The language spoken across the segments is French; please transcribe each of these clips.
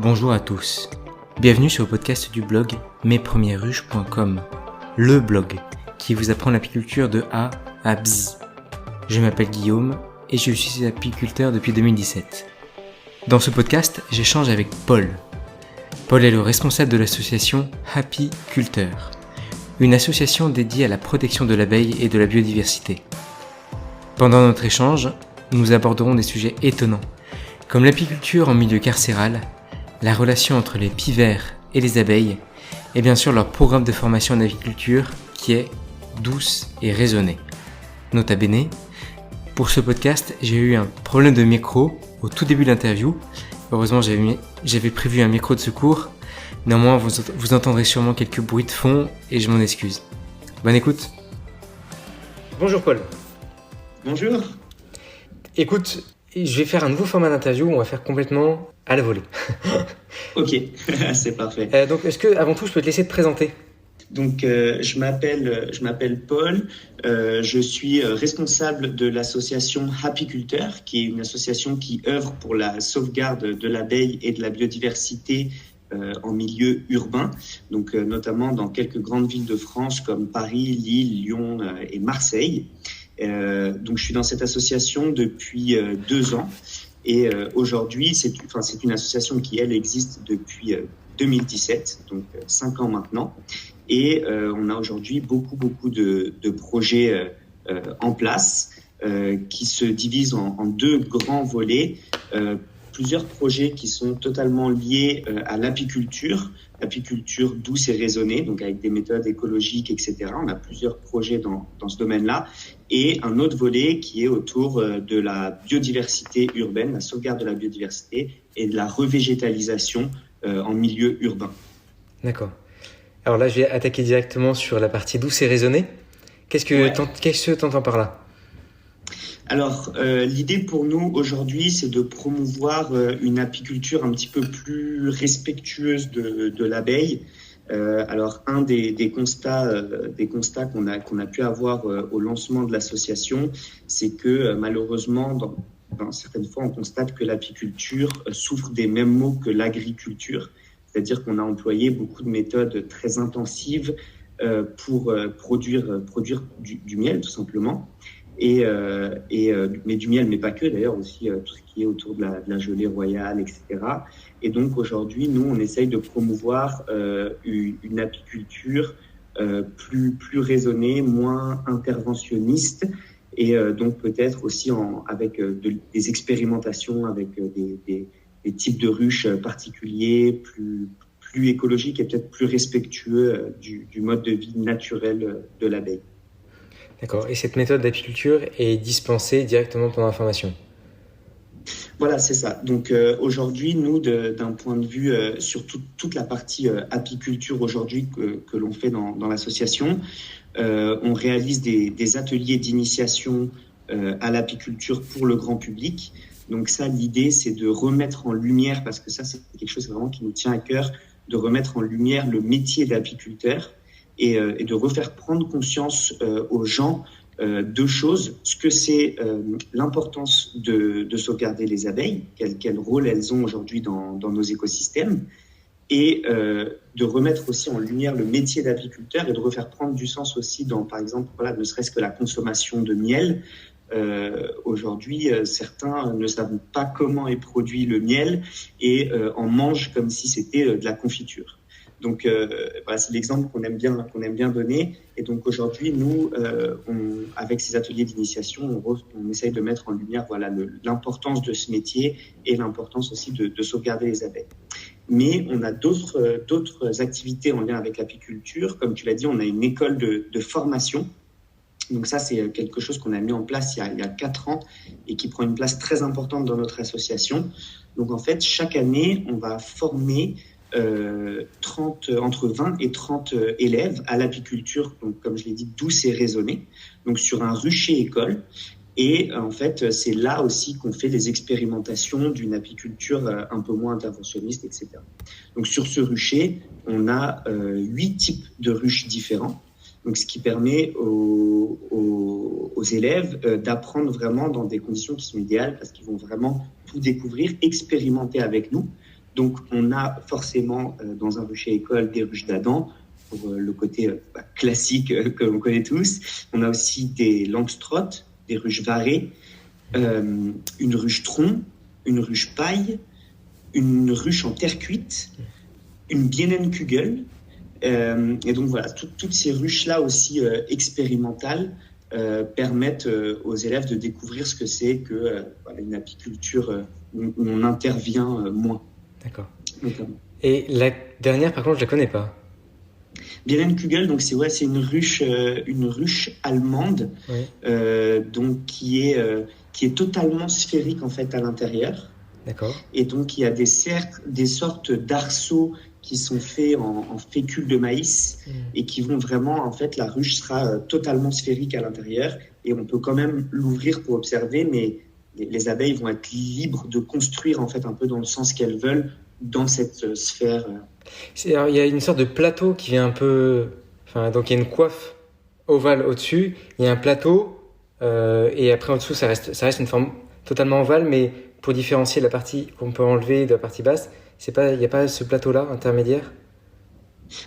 Bonjour à tous, bienvenue sur le podcast du blog mespremiersruches.com, le blog qui vous apprend l'apiculture de A à BZ. Je m'appelle Guillaume et je suis apiculteur depuis 2017. Dans ce podcast, j'échange avec Paul. Paul est le responsable de l'association Apiculteur, une association dédiée à la protection de l'abeille et de la biodiversité. Pendant notre échange, nous aborderons des sujets étonnants, comme l'apiculture en milieu carcéral, la relation entre les pivers et les abeilles, et bien sûr leur programme de formation en apiculture qui est douce et raisonnée. Nota bene, pour ce podcast, j'ai eu un problème de micro au tout début de l'interview. Heureusement, j'avais prévu un micro de secours. Néanmoins, vous entendrez sûrement quelques bruits de fond et je m'en excuse. Bonne écoute. Bonjour Paul. Bonjour. Écoute, je vais faire un nouveau format d'interview, on va faire complètement à la volée. Ok, c'est parfait. Donc, est-ce que, avant tout, je peux te laisser te présenter ? Donc, je m'appelle Paul. Je suis responsable de l'association Apiculteur, qui est une association qui œuvre pour la sauvegarde de l'abeille et de la biodiversité en milieu urbain, donc notamment dans quelques grandes villes de France comme Paris, Lille, Lyon et Marseille. Donc, je suis dans cette association depuis 2 ans. Et aujourd'hui, c'est une association qui, elle, existe depuis 2017, donc 5 ans maintenant. Et on a aujourd'hui beaucoup de projets en place qui se divisent en 2 grands volets. Plusieurs projets qui sont totalement liés à l'apiculture douce et raisonnée, donc avec des méthodes écologiques, etc. On a plusieurs projets dans ce domaine-là. Et un autre volet qui est autour de la biodiversité urbaine, la sauvegarde de la biodiversité et de la revégétalisation en milieu urbain. D'accord. Alors là, je vais attaquer directement sur la partie douce et raisonnée. Qu'est-ce que tu entends par là ? Alors, l'idée pour nous aujourd'hui, c'est de promouvoir une apiculture un petit peu plus respectueuse de l'abeille. Alors, un des constats qu'on a pu avoir au lancement de l'association, c'est que malheureusement, dans certaines fois, on constate que l'apiculture souffre des mêmes maux que l'agriculture. C'est-à-dire qu'on a employé beaucoup de méthodes très intensives pour produire du miel, tout simplement. Mais du miel, mais pas que, d'ailleurs, aussi tout ce qui est autour de la gelée royale, etc. Et donc, aujourd'hui, nous, on essaye de promouvoir une apiculture plus raisonnée, moins interventionniste, et donc peut-être aussi avec des expérimentations avec des types de ruches particuliers, plus écologiques et peut-être plus respectueux du mode de vie naturel de l'abeille. D'accord. Et cette méthode d'apiculture est dispensée directement pendant la formation ? Voilà, c'est ça. Donc aujourd'hui, nous, d'un point de vue sur toute la partie apiculture aujourd'hui que l'on fait dans l'association, on réalise des ateliers d'initiation à l'apiculture pour le grand public. Donc ça, l'idée, c'est de remettre en lumière, parce que ça, c'est quelque chose vraiment qui nous tient à cœur, de remettre en lumière le métier d'apiculteur et de refaire prendre conscience aux gens 2 choses. Ce que c'est l'importance de sauvegarder les abeilles, quel rôle elles ont aujourd'hui dans nos écosystèmes, et de remettre aussi en lumière le métier d'apiculteur et de refaire prendre du sens aussi dans, par exemple, ne serait-ce que la consommation de miel. Aujourd'hui, certains ne savent pas comment est produit le miel et en mangent comme si c'était de la confiture. Donc, c'est l'exemple qu'on aime bien donner. Et donc, aujourd'hui, nous, avec ces ateliers d'initiation, on essaye de mettre en lumière l'importance de ce métier et l'importance aussi de sauvegarder les abeilles. Mais on a d'autres activités en lien avec l'apiculture. Comme tu l'as dit, on a une école de formation. Donc ça, c'est quelque chose qu'on a mis en place il y a 4 ans et qui prend une place très importante dans notre association. Donc, en fait, chaque année, on va former entre 20 et 30 élèves à l'apiculture, donc comme je l'ai dit, douce et raisonnée, donc sur un rucher école. Et en fait, c'est là aussi qu'on fait les expérimentations d'une apiculture un peu moins interventionniste, etc. Donc sur ce rucher, on a 8 types de ruches différents. Donc, ce qui permet aux élèves d'apprendre vraiment dans des conditions qui sont idéales parce qu'ils vont vraiment tout découvrir, expérimenter avec nous. Donc, on a forcément dans un rucher école des ruches d'Adam, pour le côté classique que l'on connaît tous. On a aussi des langstroth, des ruches varées, une ruche tronc, une ruche paille, une ruche en terre cuite, une Bienenkugel. Et donc voilà, toutes ces ruches-là aussi expérimentales permettent aux élèves de découvrir ce que c'est que une apiculture où on intervient moins. D'accord. Notamment. Et la dernière, par contre, je la connais pas. Bienenkugel, donc c'est une ruche allemande, donc qui est totalement sphérique en fait à l'intérieur. D'accord. Et donc il y a des sortes d'arceaux qui sont faits en fécule de maïs et qui vont vraiment, en fait, la ruche sera totalement sphérique à l'intérieur et on peut quand même l'ouvrir pour observer, mais les abeilles vont être libres de construire en fait un peu dans le sens qu'elles veulent dans cette sphère. Alors, il y a une sorte de plateau qui vient un peu... Enfin, donc il y a une coiffe ovale au-dessus, il y a un plateau et après en dessous ça reste une forme totalement ovale, mais pour différencier la partie qu'on peut enlever de la partie basse, il n'y a pas ce plateau-là intermédiaire?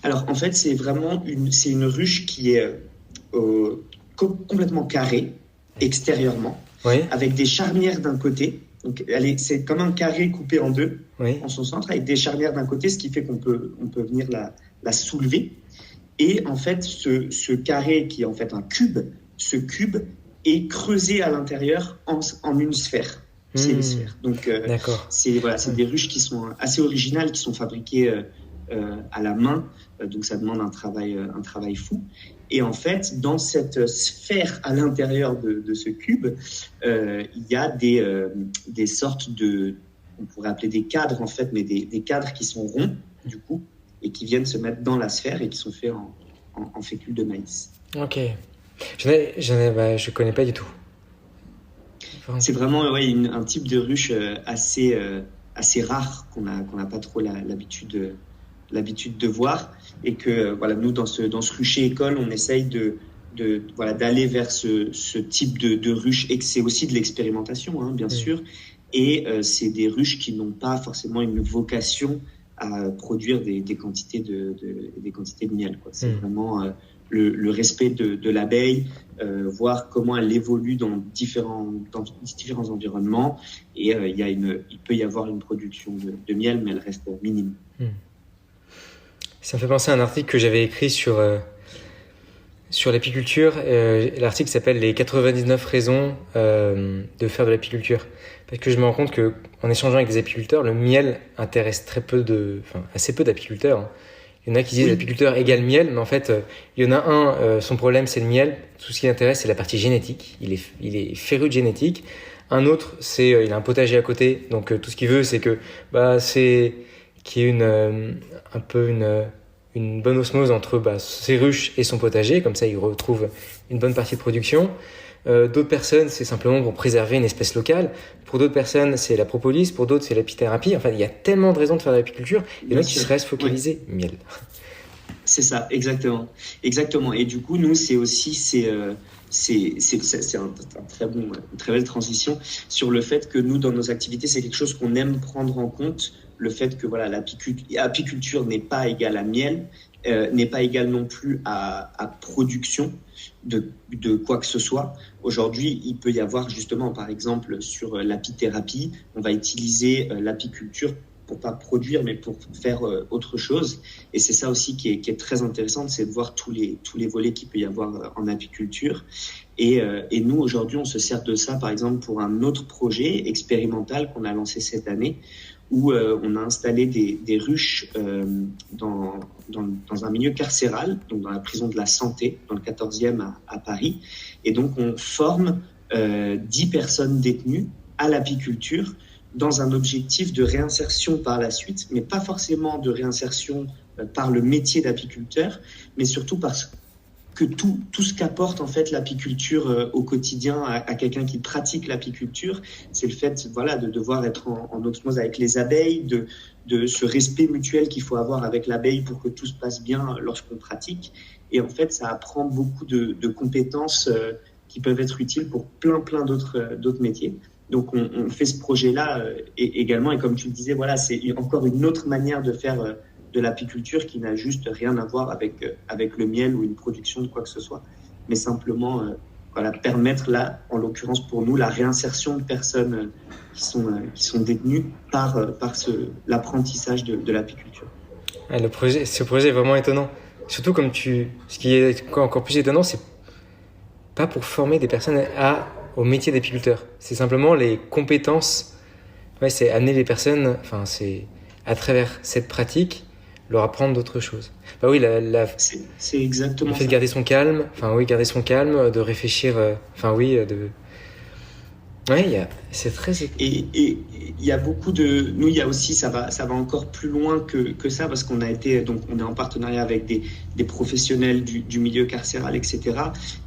Alors en fait c'est une ruche qui est complètement carrée extérieurement, avec des charnières d'un côté. Donc c'est comme un carré coupé en deux en son centre, avec des charnières d'un côté, ce qui fait qu'on peut venir la soulever. Et en fait ce carré qui est en fait un cube, ce cube est creusé à l'intérieur en une sphère. C'est une sphère. Donc c'est des ruches qui sont assez originales, qui sont fabriquées à la main, donc ça demande un travail fou. Et en fait, dans cette sphère à l'intérieur de ce cube, il y a des sortes on pourrait appeler des cadres en fait, mais des cadres qui sont ronds du coup et qui viennent se mettre dans la sphère et qui sont faits en fécule de maïs. Ok, je connais pas du tout. C'est vraiment un type de ruche assez rare qu'on n'a pas trop l'habitude de voir, et que nous dans ce rucher école on essaye d'aller vers ce type de ruche, et que c'est aussi de l'expérimentation bien sûr, et c'est des ruches qui n'ont pas forcément une vocation à produire des quantités de miel, quoi. C'est vraiment le respect de l'abeille, voir comment elle évolue dans différents environnements, et il peut y avoir une production de miel, mais elle reste minime. Ça me fait penser à un article que j'avais écrit sur l'apiculture. L'article s'appelle « Les 99 raisons de faire de l'apiculture ». Parce que je me rends compte qu'en échangeant avec des apiculteurs, le miel intéresse assez peu d'apiculteurs. Il y en a qui disent apiculteur égale miel, mais en fait, il y en a un, son problème c'est le miel. Tout ce qui l'intéresse, c'est la partie génétique. Il est féru de génétique. Un autre, il a un potager à côté, donc tout ce qu'il veut, c'est que qu'il y ait une bonne osmose entre ses ruches et son potager, comme ça il retrouve une bonne partie de production. D'autres personnes, c'est simplement pour préserver une espèce locale. Pour d'autres personnes, c'est la propolis. Pour d'autres, c'est l'apithérapie. Enfin, il y a tellement de raisons de faire de l'apiculture. Il y en a qui se restent focalisés miel. C'est ça, exactement. Et du coup, nous, c'est une très belle transition sur le fait que nous, dans nos activités, c'est quelque chose qu'on aime prendre en compte. Le fait que l'apiculture n'est pas égale à miel, n'est pas égale non plus à production de quoi que ce soit. Aujourd'hui, il peut y avoir justement, par exemple, sur l'apithérapie, on va utiliser l'apiculture pour pas produire, mais pour faire autre chose. Et c'est ça aussi qui est très intéressant, c'est de voir tous les volets qu'il peut y avoir en apiculture. Et nous, aujourd'hui, on se sert de ça, par exemple, pour un autre projet expérimental qu'on a lancé cette année, où on a installé des ruches dans un milieu carcéral, donc dans la prison de la Santé, dans le 14e à Paris. Et donc, on forme 10 personnes détenues à l'apiculture dans un objectif de réinsertion par la suite, mais pas forcément de réinsertion par le métier d'apiculteur, mais surtout parce que tout ce qu'apporte en fait l'apiculture au quotidien à quelqu'un qui pratique l'apiculture, c'est le fait de devoir être en osmose avec les abeilles, de ce respect mutuel qu'il faut avoir avec l'abeille pour que tout se passe bien lorsqu'on pratique. Et en fait, ça apprend beaucoup de compétences qui peuvent être utiles pour plein d'autres métiers. Donc on fait ce projet-là également, et comme tu le disais, voilà, c'est encore une autre manière de faire de l'apiculture qui n'a juste rien à voir avec le miel ou une production de quoi que ce soit, mais simplement voilà, permettre là, en l'occurrence pour nous, la réinsertion de personnes qui sont détenues par l'apprentissage de l'apiculture. Ah, ce projet est vraiment étonnant. Surtout ce qui est encore plus étonnant, c'est pas pour former des personnes au métier d'apiculteur. C'est simplement les compétences. Ouais, c'est amener les personnes, enfin, c'est à travers cette pratique, leur apprendre d'autres choses. Bah oui, c'est exactement le fait ça. de garder son calme, de réfléchir, ouais, c'est très. Et il y a beaucoup de, nous, il y a aussi, ça va encore plus loin que ça, parce qu'on on est en partenariat avec des professionnels du milieu carcéral, etc.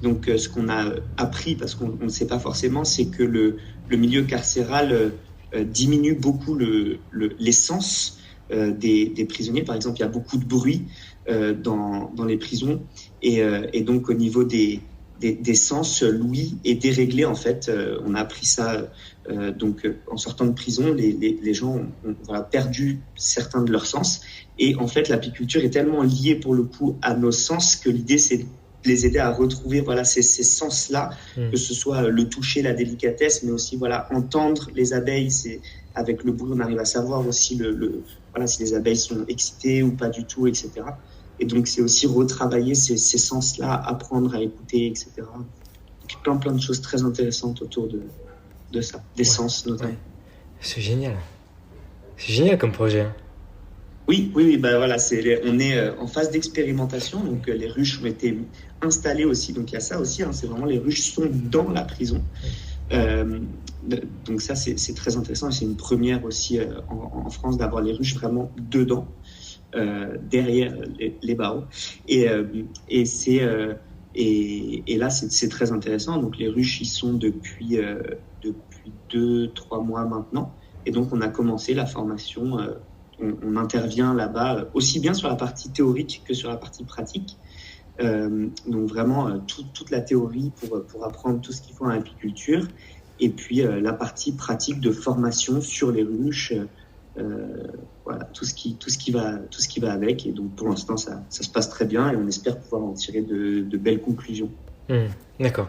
Donc, ce qu'on a appris, parce qu'on ne sait pas forcément, c'est que le milieu carcéral diminue beaucoup les sens des prisonniers. Par exemple, il y a beaucoup de bruit dans les prisons, et donc au niveau des sens, l'ouïe est déréglé en fait. On a appris ça donc en sortant de prison, les gens ont perdu certains de leurs sens, et en fait l'apiculture est tellement liée pour le coup à nos sens que l'idée c'est de les aider à retrouver ces sens-là, que ce soit le toucher, la délicatesse, mais aussi entendre les abeilles. C'est avec le bruit on arrive à savoir aussi si les abeilles sont excitées ou pas du tout, etc. Et donc, c'est aussi retravailler ces sens-là, apprendre à écouter, etc. Donc, plein de choses très intéressantes autour de ça, des sens notamment. Ouais. C'est génial. C'est génial comme projet. Oui, on est en phase d'expérimentation. Donc, les ruches ont été installées aussi. Donc, il y a ça aussi. C'est vraiment, les ruches sont dans la prison. Donc, ça, c'est très intéressant. C'est une première aussi en France d'avoir les ruches vraiment dedans. Derrière les barreaux, et là c'est très intéressant. Donc les ruches y sont depuis 2-3 mois maintenant, et donc on a commencé la formation. On intervient là-bas aussi bien sur la partie théorique que sur la partie pratique. Donc vraiment toute la théorie pour apprendre tout ce qu'il faut en apiculture, et puis la partie pratique de formation sur les ruches. Tout ce qui va avec, et donc pour l'instant ça se passe très bien, et on espère pouvoir en tirer de belles conclusions. D'accord.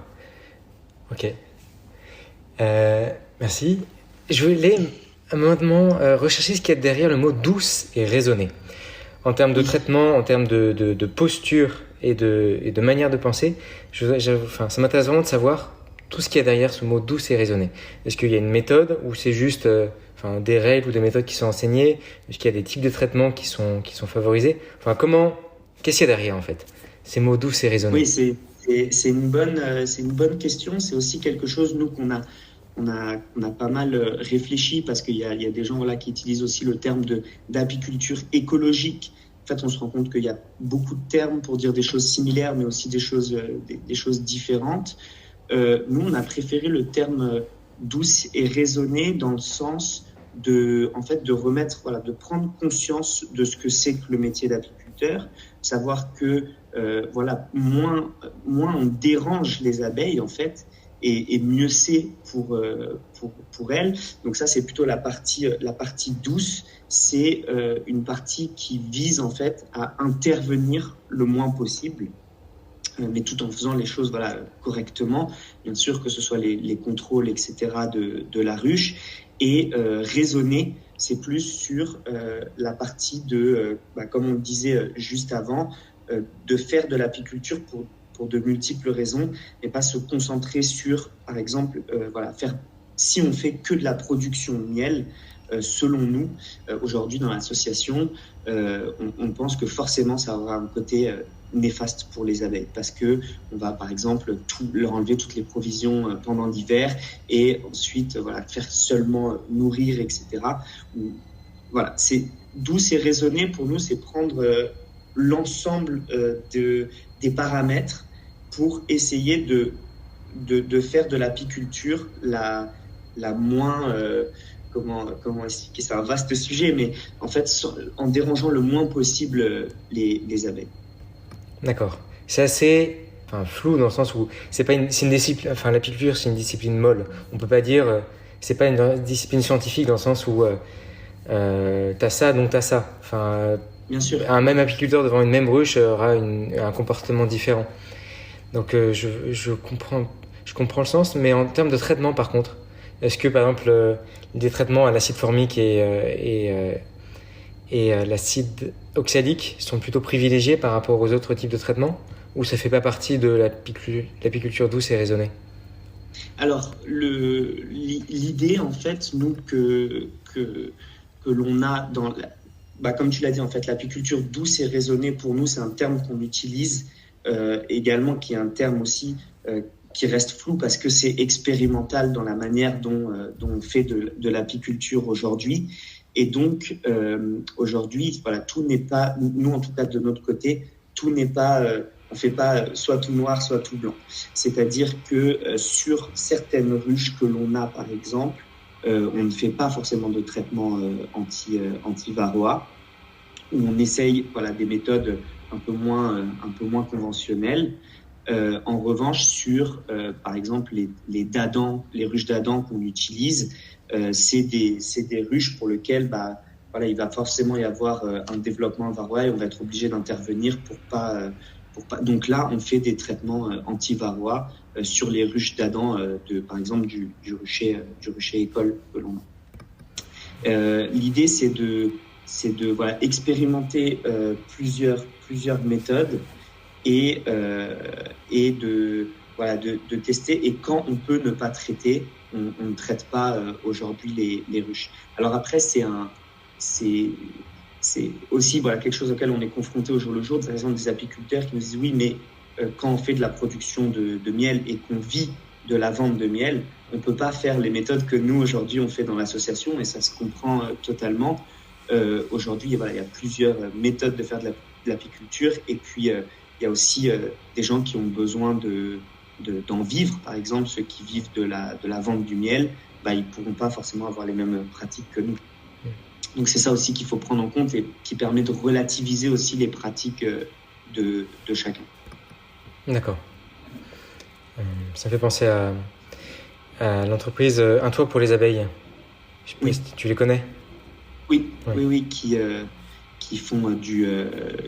Ok. Merci. Je voulais maintenant rechercher ce qu'il y a derrière le mot douce et raisonnée. En termes de traitement, en termes de posture et de manière de penser, ça m'intéresse vraiment de savoir tout ce qu'il y a derrière ce mot douce et raisonnée. Est-ce qu'il y a une méthode, ou c'est juste des règles ou des méthodes qui sont enseignées? Est-ce qu'il y a des types de traitements qui sont favorisés? Qu'est-ce qu'il y a derrière en fait, ces mots douces et raisonnés? Oui, c'est une bonne question. C'est aussi quelque chose, nous, qu'on a pas mal réfléchi, parce qu'il y a des gens qui utilisent aussi le terme d'apiculture écologique. En fait, on se rend compte qu'il y a beaucoup de termes pour dire des choses similaires, mais aussi des choses différentes. Nous, on a préféré le terme douce et raisonnée, dans le sens de remettre, de prendre conscience de ce que c'est que le métier d'apiculteur, savoir que moins on dérange les abeilles en fait, et mieux c'est pour elles. Donc ça, c'est plutôt la partie douce. C'est une partie qui vise en fait à intervenir le moins possible, mais tout en faisant les choses correctement, bien sûr, que ce soit les contrôles, etc. de la ruche. Et raisonner, c'est plus sur la partie comme on le disait juste avant, de faire de l'apiculture pour de multiples raisons, et pas se concentrer sur, par exemple, si on fait que de la production de miel. Selon nous, aujourd'hui dans l'association, on pense que forcément ça aura un côté néfaste pour les abeilles, parce que on va par exemple leur enlever toutes les provisions pendant l'hiver, et ensuite faire seulement nourrir, etc. C'est douce et raisonné. Pour nous, c'est prendre l'ensemble des paramètres pour essayer de faire de l'apiculture la moins comment expliquer, c'est un vaste sujet, mais en fait en dérangeant le moins possible les abeilles. D'accord. C'est assez flou, dans le sens où c'est une discipline. L'apiculture, c'est une discipline molle. On peut pas dire c'est pas une discipline scientifique dans le sens où t'as ça, donc t'as ça. Enfin, Bien sûr. un même apiculteur devant une même ruche aura un comportement différent. Donc je comprends le sens, mais en termes de traitement par contre, est-ce que par exemple des traitements à l'acide formique et l'acide oxalique sont plutôt privilégiés par rapport aux autres types de traitements, ou ça fait pas partie de l'apiculture douce et raisonnée? Alors, l'idée, en fait, nous, que l'on a comme tu l'as dit, en fait, l'apiculture douce et raisonnée, pour nous, c'est un terme qu'on utilise également, qui est un terme aussi qui reste flou parce que c'est expérimental dans la manière dont on fait de l'apiculture aujourd'hui. Et donc, aujourd'hui, voilà, tout n'est pas, nous, en tout cas, de notre côté, tout n'est pas... on ne fait pas soit tout noir, soit tout blanc. C'est-à-dire que sur certaines ruches que l'on a, par exemple, on ne fait pas forcément de traitement anti-varroa, où on essaye des méthodes un peu moins conventionnelles. En revanche, sur, par exemple, les dadans, les ruches d'Adam qu'on utilise, c'est des ruches pour lesquelles il va forcément y avoir un développement varroa et on va être obligé d'intervenir pour pas. Donc là, on fait des traitements anti-varroa sur les ruches d'Adam, par exemple du rucher école que l'on a. L'idée, c'est de expérimenter plusieurs méthodes et de tester. Et quand on peut ne pas traiter, on ne traite pas aujourd'hui les ruches. Alors après, c'est aussi quelque chose auquel on est confronté au jour le jour. Par exemple, des apiculteurs qui nous disent oui, mais quand on fait de la production de miel et qu'on vit de la vente de miel, on ne peut pas faire les méthodes que nous, aujourd'hui, on fait dans l'association, et ça se comprend totalement. Aujourd'hui, il y a plusieurs méthodes de faire de l'apiculture, et puis il y a aussi des gens qui ont besoin d'en vivre. Par exemple, ceux qui vivent de la vente du miel, ils ne pourront pas forcément avoir les mêmes pratiques que nous. Donc c'est ça aussi qu'il faut prendre en compte et qui permet de relativiser aussi les pratiques de chacun. D'accord. Ça me fait penser à l'entreprise Un Toit pour les abeilles. Je sais pas si tu les connais. Oui, ouais. Oui, qui font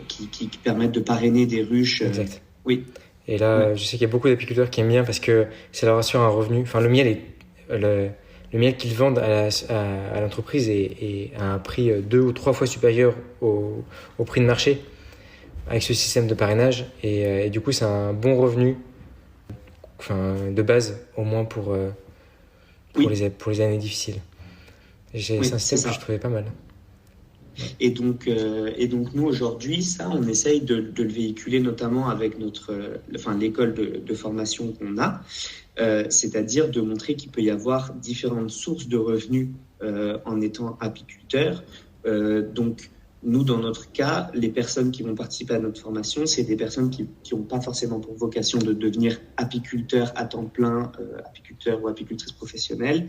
qui permettent de parrainer des ruches. Exact. Oui. Et là, je sais qu'il y a beaucoup d'apiculteurs qui aiment bien parce que ça leur assure un revenu. Enfin, le miel qu'ils vendent à l'entreprise est à un prix 2 ou 3 fois supérieur au prix de marché avec ce système de parrainage. Et du coup, c'est un bon revenu, de base, au moins pour les années difficiles. C'est un système que je trouvais pas mal. Et donc nous, aujourd'hui, ça, on essaye de le véhiculer notamment avec l'école de formation qu'on a, c'est-à-dire de montrer qu'il peut y avoir différentes sources de revenus en étant apiculteur. Donc, nous, dans notre cas, les personnes qui vont participer à notre formation, c'est des personnes qui n'ont pas forcément pour vocation de devenir apiculteur à temps plein, apiculteur ou apicultrice professionnelle.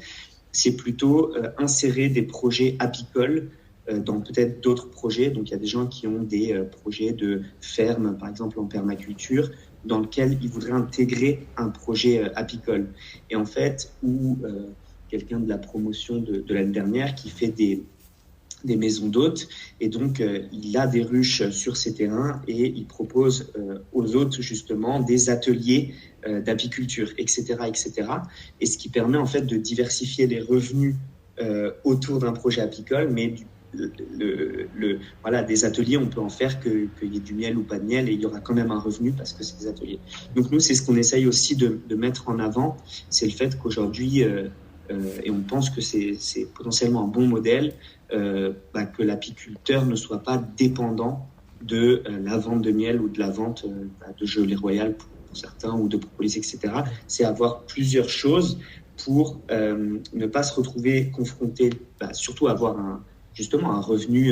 C'est plutôt insérer des projets apicoles dans peut-être d'autres projets. Donc, il y a des gens qui ont des projets de ferme, par exemple en permaculture, dans lequel ils voudraient intégrer un projet apicole. Et en fait, ou quelqu'un de la promotion de l'année dernière qui fait des maisons d'hôtes, et donc il a des ruches sur ses terrains et il propose aux hôtes justement des ateliers d'apiculture, etc., etc. Et ce qui permet en fait de diversifier les revenus autour d'un projet apicole, mais des ateliers, on peut en faire qu'il y ait du miel ou pas de miel et il y aura quand même un revenu parce que c'est des ateliers. Donc nous, c'est ce qu'on essaye aussi de mettre en avant, c'est le fait qu'aujourd'hui, et on pense que c'est potentiellement un bon modèle, que l'apiculteur ne soit pas dépendant de la vente de miel ou de la vente de gelée royale pour certains ou de propolis, etc. C'est avoir plusieurs choses pour ne pas se retrouver confronté, surtout avoir justement un revenu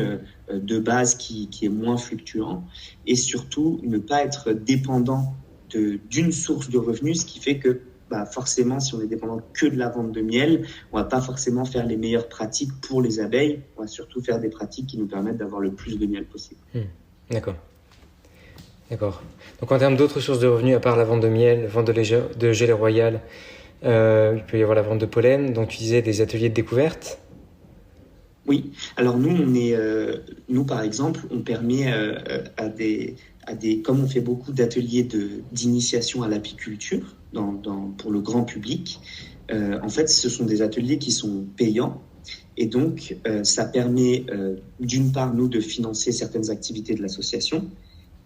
de base qui est moins fluctuant, et surtout ne pas être dépendant d'une source de revenus, ce qui fait que forcément, si on est dépendant que de la vente de miel, on va pas forcément faire les meilleures pratiques pour les abeilles, on va surtout faire des pratiques qui nous permettent d'avoir le plus de miel possible. D'accord. Donc en termes d'autres sources de revenus, à part la vente de miel, vente de gelée royale Il peut y avoir la vente de pollen, donc tu disais des ateliers de découverte. Oui, alors nous par exemple, on permet comme on fait beaucoup d'ateliers d'initiation à l'apiculture pour le grand public, en fait, ce sont des ateliers qui sont payants et donc ça permet d'une part nous de financer certaines activités de l'association,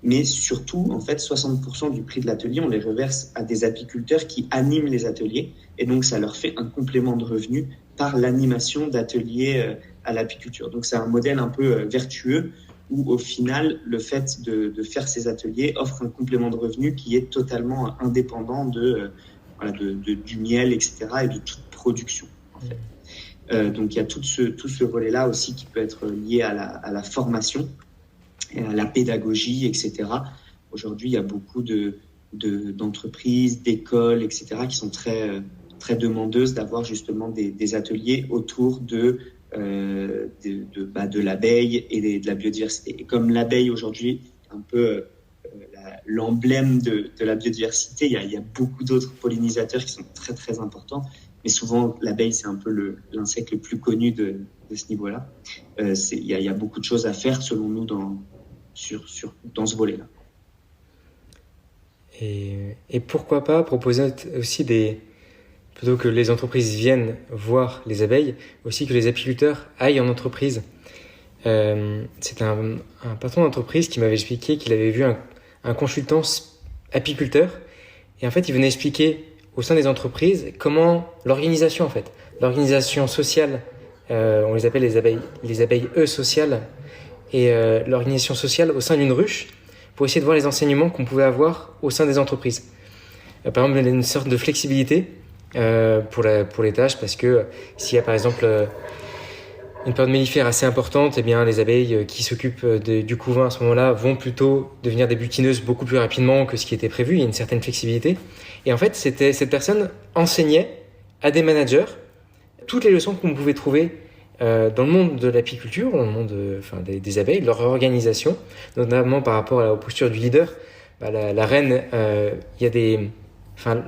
mais surtout en fait 60% du prix de l'atelier on les reverse à des apiculteurs qui animent les ateliers et donc ça leur fait un complément de revenu par l'animation d'ateliers à l'apiculture. Donc c'est un modèle un peu vertueux où au final le fait de faire ces ateliers offre un complément de revenu qui est totalement indépendant du miel, etc. et de toute production en fait. Donc il y a tout ce volet-là aussi qui peut être lié à la formation, et à la pédagogie, etc. Aujourd'hui, il y a beaucoup d'entreprises, d'écoles, etc. qui sont très, très demandeuses d'avoir justement des ateliers autour de l'abeille et de la biodiversité. Et comme l'abeille aujourd'hui est un peu l'emblème de la biodiversité, il y a beaucoup d'autres pollinisateurs qui sont très très importants, mais souvent l'abeille c'est un peu l'insecte le plus connu de ce niveau-là. Il y a beaucoup de choses à faire selon nous dans ce volet-là. Et pourquoi pas proposer aussi plutôt que les entreprises viennent voir les abeilles, aussi que les apiculteurs aillent en entreprise. C'est un patron d'entreprise qui m'avait expliqué qu'il avait vu un consultant apiculteur, et en fait il venait expliquer au sein des entreprises comment l'organisation sociale, on les appelle les abeilles sociales, et l'organisation sociale au sein d'une ruche, pour essayer de voir les enseignements qu'on pouvait avoir au sein des entreprises. Par exemple, il y a une sorte de flexibilité pour les tâches, parce que s'il y a par exemple une période mellifère assez importante, eh bien les abeilles qui s'occupent du couvain à ce moment-là vont plutôt devenir des butineuses beaucoup plus rapidement que ce qui était prévu. Il y a une certaine flexibilité. Et en fait, cette personne enseignait à des managers toutes les leçons qu'on pouvait trouver dans le monde de l'apiculture, dans le monde des abeilles, leur organisation, notamment par rapport à la posture du leader. La reine,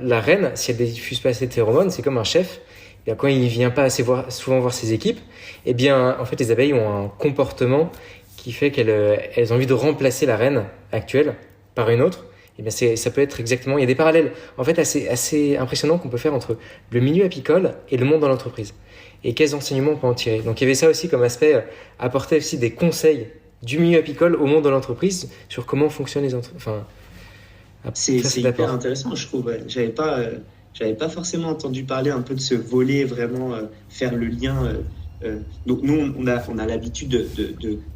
la reine, si elle ne diffuse pas assez de phéromones, c'est comme un chef. Et quand il ne vient pas souvent voir ses équipes, eh bien, en fait, les abeilles ont un comportement qui fait qu'elles ont envie de remplacer la reine actuelle par une autre. Eh bien, ça peut être exactement. Il y a des parallèles, en fait, assez impressionnants qu'on peut faire entre le milieu apicole et le monde dans l'entreprise. Et quels enseignements on peut en tirer. Donc, il y avait ça aussi comme aspect, apporter aussi des conseils du milieu apicole au monde de l'entreprise sur comment fonctionnent les entreprises. C'est hyper intéressant, je trouve. Ouais. J'avais pas forcément entendu parler un peu de ce volet, vraiment faire le lien. Donc nous, on a l'habitude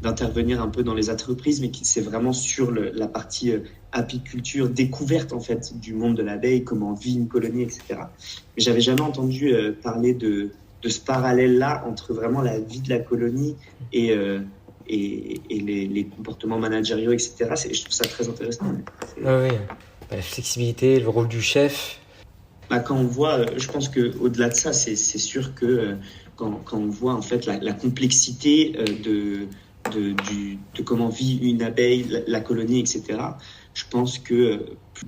d'intervenir un peu dans les entreprises, mais c'est vraiment sur la partie apiculture, découverte en fait du monde de l'abeille, comment vit une colonie, etc. Mais j'avais jamais entendu parler de ce parallèle-là entre vraiment la vie de la colonie et les comportements managériaux, etc. Je trouve ça très intéressant. Ah oui, la flexibilité, le rôle du chef. Quand on voit, je pense qu'au-delà de ça, c'est sûr que quand on voit en fait la complexité de comment vit une abeille, la colonie, etc., je pense que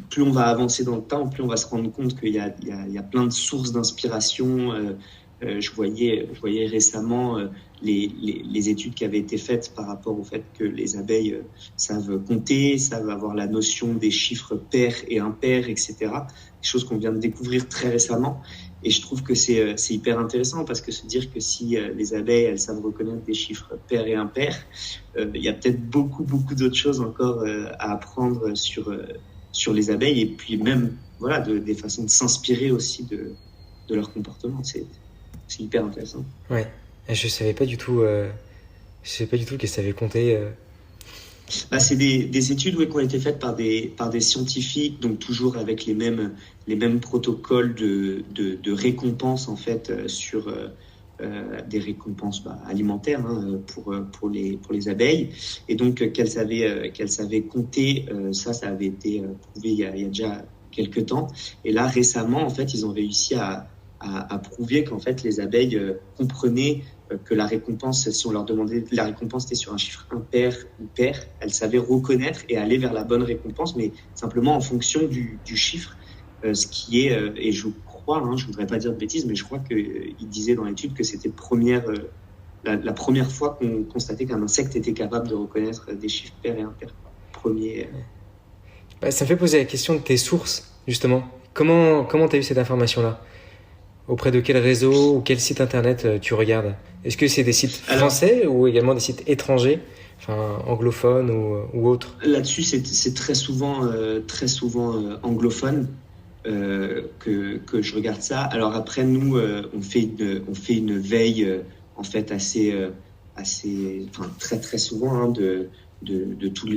plus on va avancer dans le temps, plus on va se rendre compte qu'il y a plein de sources d'inspiration. Je voyais récemment les études qui avaient été faites par rapport au fait que les abeilles savent compter, savent avoir la notion des chiffres pairs et impairs, etc. Des choses qu'on vient de découvrir très récemment. Et je trouve que c'est hyper intéressant parce que se dire que si les abeilles, elles savent reconnaître des chiffres pairs et impairs, il y a peut-être beaucoup d'autres choses encore à apprendre sur les abeilles et puis même des façons de s'inspirer aussi de leur comportement. C'est hyper intéressant. Ouais, je savais pas du tout qu'elles savaient compter. C'est des études qui ont été faites par des scientifiques, donc toujours avec les mêmes protocoles de récompense en fait sur des récompenses alimentaires pour les abeilles. Et donc qu'elles savaient compter, ça avait été prouvé il y a déjà quelques temps. Et là récemment en fait ils ont réussi à prouver qu'en fait les abeilles comprenaient que la récompense, si on leur demandait la récompense était sur un chiffre impair ou pair, elles savaient reconnaître et aller vers la bonne récompense, mais simplement en fonction du chiffre, ce qui est, et je crois, hein, je voudrais pas dire de bêtises, mais je crois qu'il disait dans l'étude que c'était la première fois qu'on constatait qu'un insecte était capable de reconnaître des chiffres pairs et impairs. Premier. Ça me fait poser la question de tes sources, justement. Comment tu as eu cette information-là? Auprès de quel réseau ou quel site internet tu regardes? Est-ce que c'est des sites français ou également des sites étrangers, enfin anglophones ou autres? Là-dessus, c'est très souvent anglophone que je regarde ça. Alors après, nous, on fait une veille en fait très très souvent hein, de tous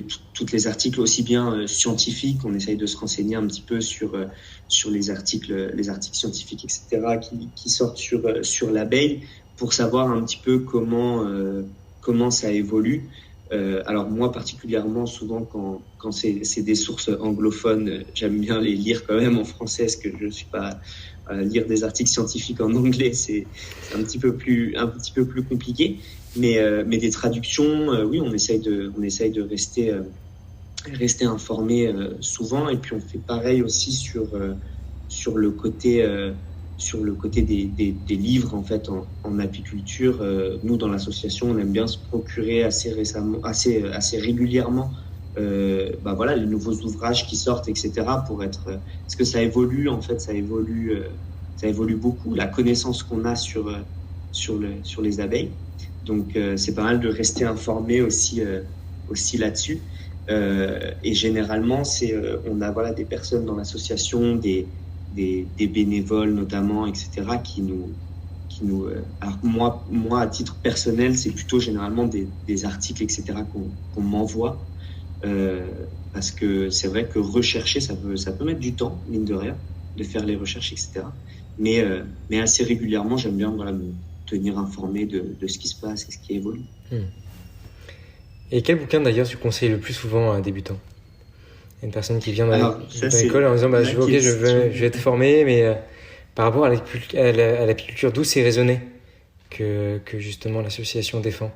les articles, aussi bien scientifiques, on essaye de se renseigner un petit peu sur les articles scientifiques, etc., qui sortent sur l'abeille, pour savoir un petit peu comment ça évolue. Alors moi particulièrement, souvent quand c'est des sources anglophones, j'aime bien les lire quand même en français, parce que je suis pas lire des articles scientifiques en anglais, c'est un petit peu plus compliqué. Mais des traductions, oui, on essaye de rester informé souvent, et puis on fait pareil aussi sur le côté des livres en fait en apiculture. Nous dans l'association, on aime bien se procurer assez régulièrement voilà, les nouveaux ouvrages qui sortent, etc., parce que ça évolue en fait, ça évolue beaucoup la connaissance qu'on a sur les abeilles. Donc c'est pas mal de rester informé aussi là-dessus. Et généralement on a voilà des personnes dans l'association, des bénévoles notamment, etc., qui nous alors moi à titre personnel, c'est plutôt généralement des articles, etc., qu'on m'envoie, parce que c'est vrai que rechercher, ça peut mettre du temps, mine de rien, de faire les recherches, etc., mais assez régulièrement, j'aime bien voilà me tenir informé de ce qui se passe et ce qui évolue. Et quel bouquin d'ailleurs tu conseilles le plus souvent à un débutant? Une personne qui vient dans l'école en disant je vais être formé, mais par rapport à l'apiculture, d'où c'est raisonné que justement l'association défend?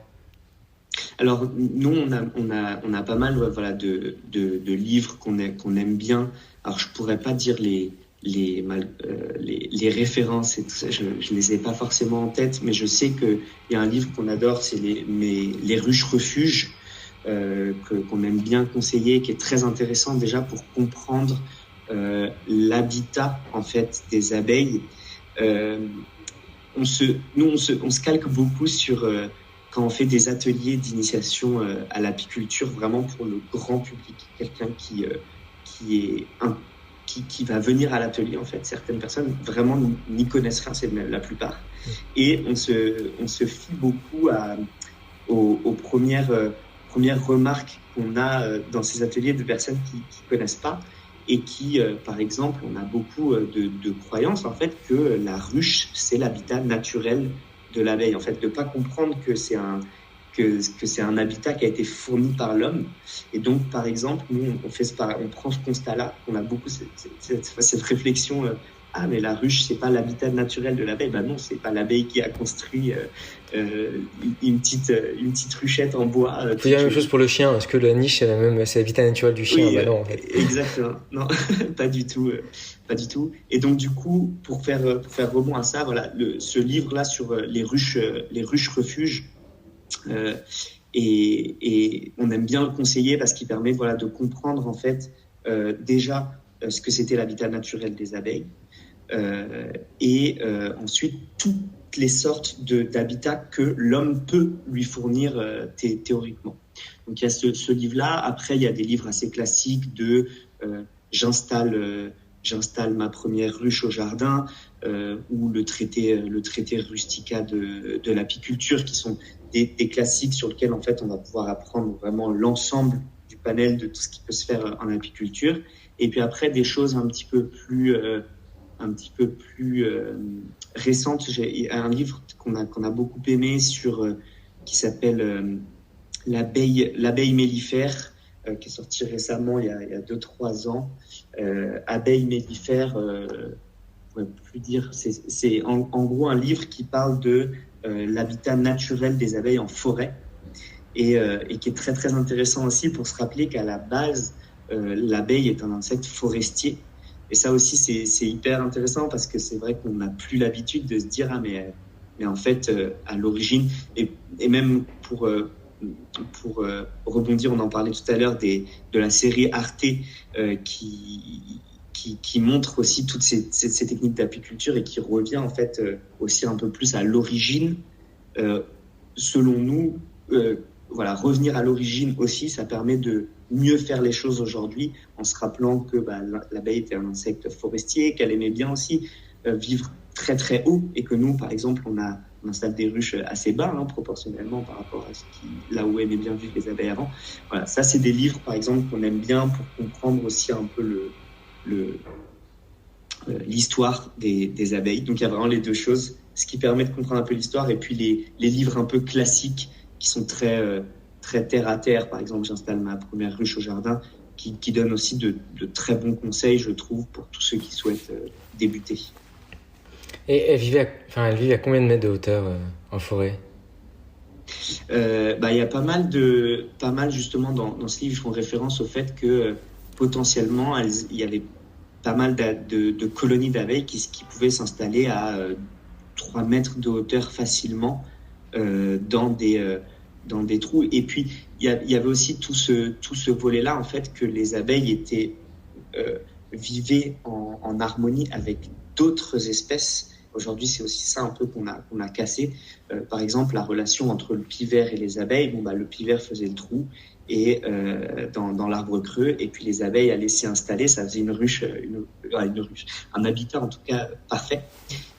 Alors nous on a pas mal voilà de livres qu'on aime bien. Alors je pourrais pas dire les références, je les ai pas forcément en tête, mais je sais que il y a un livre qu'on adore, c'est les ruches refuges, qu'on aime bien conseiller, qui est très intéressant déjà pour comprendre l'habitat en fait des abeilles. On se calque beaucoup sur quand on fait des ateliers d'initiation à l'apiculture, vraiment pour le grand public, quelqu'un qui va venir à l'atelier, en fait. Certaines personnes vraiment n'y connaissent rien, c'est la plupart. Et on se fie beaucoup aux premières remarques qu'on a dans ces ateliers de personnes qui connaissent pas, et qui, par exemple, on a beaucoup de croyances, en fait, que la ruche, c'est l'habitat naturel de l'abeille. En fait, de pas comprendre que c'est un habitat qui a été fourni par l'homme. Et donc, par exemple, nous, on prend ce constat-là, on a beaucoup cette réflexion, mais la ruche, c'est pas l'habitat naturel de l'abeille. Non, c'est pas l'abeille qui a construit une petite ruchette en bois. Il faut dire la même chose pour le chien. Est-ce que la niche, c'est l'habitat naturel du chien? Oui, non, en fait. Exactement. Non, pas du tout. Pas du tout. Et donc, du coup, pour faire rebond à ça, voilà, ce livre-là sur les ruches refuges, et on aime bien le conseiller parce qu'il permet voilà, de comprendre en fait déjà ce que c'était l'habitat naturel des abeilles, et ensuite toutes les sortes d'habitats que l'homme peut lui fournir théoriquement. Donc il y a ce livre-là. Après, il y a des livres assez classiques de j'installe ma première ruche au jardin, ou le traité Rustica de l'apiculture, qui sont des classiques sur lesquels en fait on va pouvoir apprendre vraiment l'ensemble du panel de tout ce qui peut se faire en apiculture. Et puis après, des choses un petit peu plus récentes. J'ai un livre qu'on a beaucoup aimé qui s'appelle l'abeille mellifère, qui est sorti récemment, il y a 2-3 ans. Abeille mellifère, on pourrait plus dire, c'est en gros un livre qui parle de l'habitat naturel des abeilles en forêt, et qui est très très intéressant aussi pour se rappeler qu'à la base, l'abeille est un insecte forestier, Et ça aussi, c'est hyper intéressant parce que c'est vrai qu'on n'a plus l'habitude de se dire, ah, mais en fait, à l'origine, et même pour rebondir, on en parlait tout à l'heure de la série Arte qui montre aussi toutes ces techniques d'apiculture et qui revient en fait aussi un peu plus à l'origine. Selon nous, voilà, revenir à l'origine aussi, ça permet de mieux faire les choses aujourd'hui en se rappelant que l'abeille était un insecte forestier, qu'elle aimait bien aussi vivre très très haut et que nous, par exemple, on installe des ruches assez bas proportionnellement par rapport à là où aimaient bien vivre les abeilles avant. Voilà, ça c'est des livres par exemple qu'on aime bien pour comprendre aussi un peu l'histoire des abeilles. Donc il y a vraiment les deux choses, ce qui permet de comprendre un peu l'histoire et puis les livres un peu classiques qui sont très terre à terre. Par exemple, j'installe ma première ruche au jardin qui donne aussi de très bons conseils, je trouve, pour tous ceux qui souhaitent débuter. Et elle vit à combien de mètres de hauteur en forêt? Il y a pas mal justement dans ce livre, ils font référence au fait que potentiellement il y avait pas mal de colonies d'abeilles qui pouvaient s'installer à 3 mètres de hauteur facilement dans des trous. Et puis il y avait aussi tout ce volet-là en fait que les abeilles vivaient en harmonie avec d'autres espèces. Aujourd'hui, c'est aussi ça un peu qu'on a cassé. Par exemple, la relation entre le pivert et les abeilles. Le pivert faisait le trou et dans l'arbre creux, et puis les abeilles allaient s'y installer. Ça faisait une ruche, un habitat en tout cas parfait.